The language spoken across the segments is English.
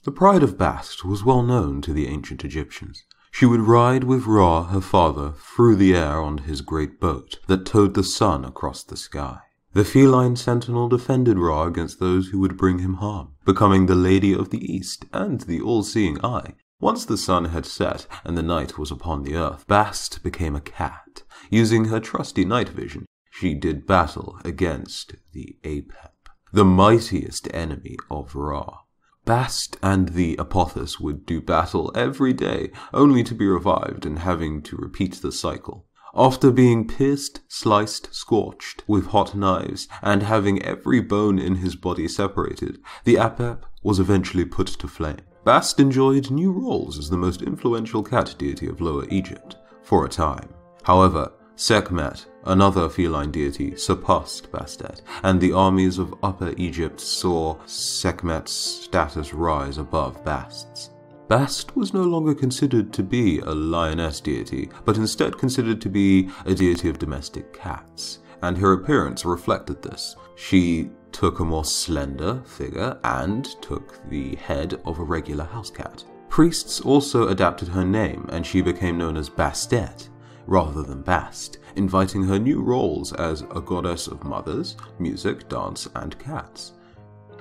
The pride of Bast was well known to the ancient Egyptians. She would ride with Ra, her father, through the air on his great boat that towed the sun across the sky. The feline sentinel defended Ra against those who would bring him harm, becoming the Lady of the East and the all-seeing eye. Once the sun had set and the night was upon the earth, Bast became a cat. Using her trusty night vision, she did battle against the Apep, the mightiest enemy of Ra. Bast and the Apophis would do battle every day, only to be revived and having to repeat the cycle. After being pierced, sliced, scorched with hot knives, and having every bone in his body separated, the Apep was eventually put to flame. Bast enjoyed new roles as the most influential cat deity of Lower Egypt, for a time. However, Sekhmet, another feline deity, surpassed Bastet, and the armies of Upper Egypt saw Sekhmet's status rise above Bast's. Bast was no longer considered to be a lioness deity, but instead considered to be a deity of domestic cats, and her appearance reflected this. She took a more slender figure and took the head of a regular house cat. Priests also adapted her name, and she became known as Bastet, rather than Bast, inviting her new roles as a goddess of mothers, music, dance, and cats.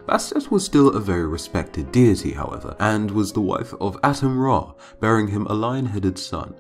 Bastet was still a very respected deity, however, and was the wife of Atum-Ra, bearing him a lion-headed son.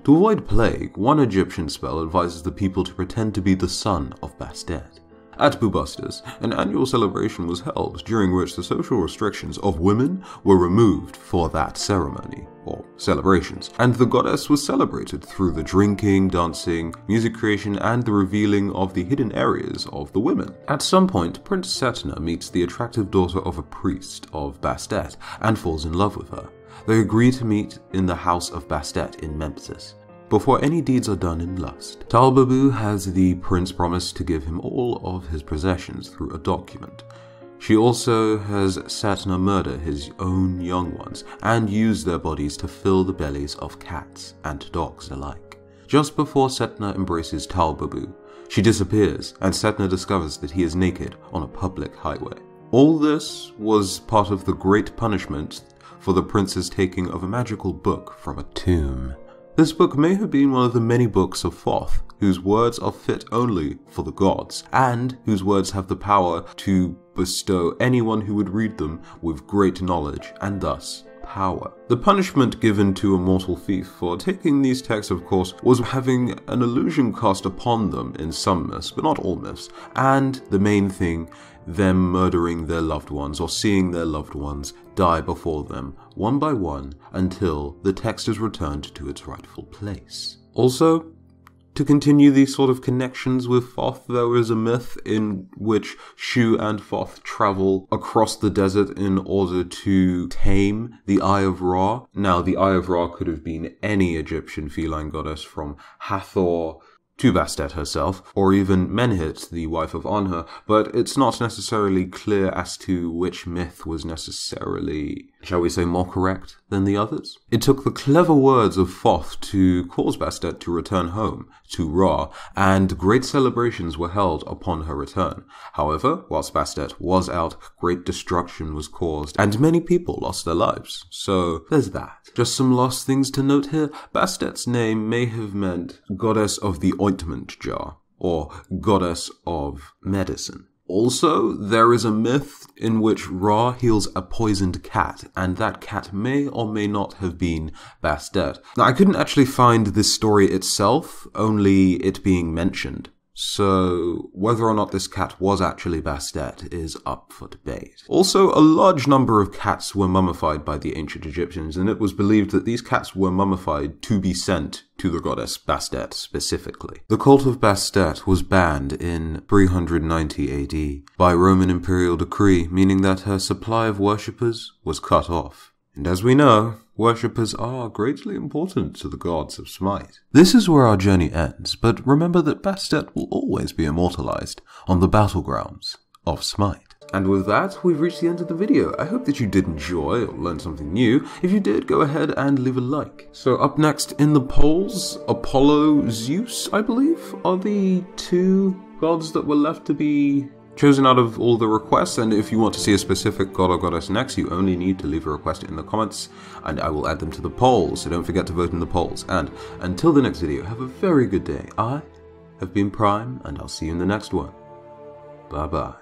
To avoid plague, one Egyptian spell advises the people to pretend to be the son of Bastet. At Bubastis, an annual celebration was held during which the social restrictions of women were removed for that ceremony, or celebrations, and the goddess was celebrated through the drinking, dancing, music creation, and the revealing of the hidden areas of the women. At some point, Prince Setna meets the attractive daughter of a priest of Bastet and falls in love with her. They agree to meet in the house of Bastet in Memphis. Before any deeds are done in lust, Talbabu has the prince promise to give him all of his possessions through a document. She also has Setna murder his own young ones and use their bodies to fill the bellies of cats and dogs alike. Just before Setna embraces Talbabu, she disappears and Setna discovers that he is naked on a public highway. All this was part of the great punishment for the prince's taking of a magical book from a tomb. This book may have been one of the many books of Thoth, whose words are fit only for the gods, and whose words have the power to bestow anyone who would read them with great knowledge, and thus power. The punishment given to a mortal thief for taking these texts, of course, was having an illusion cast upon them in some myths, but not all myths, and the main thing, them murdering their loved ones or seeing their loved ones die before them, one by one, until the text is returned to its rightful place. Also, to continue these sort of connections with Thoth, there is a myth in which Shu and Thoth travel across the desert in order to tame the Eye of Ra. Now, the Eye of Ra could have been any Egyptian feline goddess from Hathor to Bastet herself, or even Menhit, the wife of Anhur, but it's not necessarily clear as to which myth was necessarily, shall we say, more correct than the others. It took the clever words of Thoth to cause Bastet to return home to Ra, and great celebrations were held upon her return. However, whilst Bastet was out, great destruction was caused, and many people lost their lives. So there's that. Just some last things to note here. Bastet's name may have meant goddess of the ointment jar, or goddess of medicine. Also, there is a myth in which Ra heals a poisoned cat, and that cat may or may not have been Bastet. Now, I couldn't actually find this story itself, only it being mentioned. So, whether or not this cat was actually Bastet is up for debate. Also, a large number of cats were mummified by the ancient Egyptians, and it was believed that these cats were mummified to be sent to the goddess Bastet specifically. The cult of Bastet was banned in 390 AD by Roman imperial decree, meaning that her supply of worshippers was cut off. And as we know, worshippers are greatly important to the gods of Smite. This is where our journey ends, but remember that Bastet will always be immortalized on the battlegrounds of Smite. And with that, we've reached the end of the video. I hope that you did enjoy or learn something new. If you did, go ahead and leave a like. So up next in the polls, Apollo, Zeus, I believe, are the two gods that were left to be chosen out of all the requests, and if you want to see a specific god or goddess next, you only need to leave a request in the comments, and I will add them to the poll, so don't forget to vote in the polls. And until the next video, have a very good day. I have been Prime, and I'll see you in the next one. Bye bye.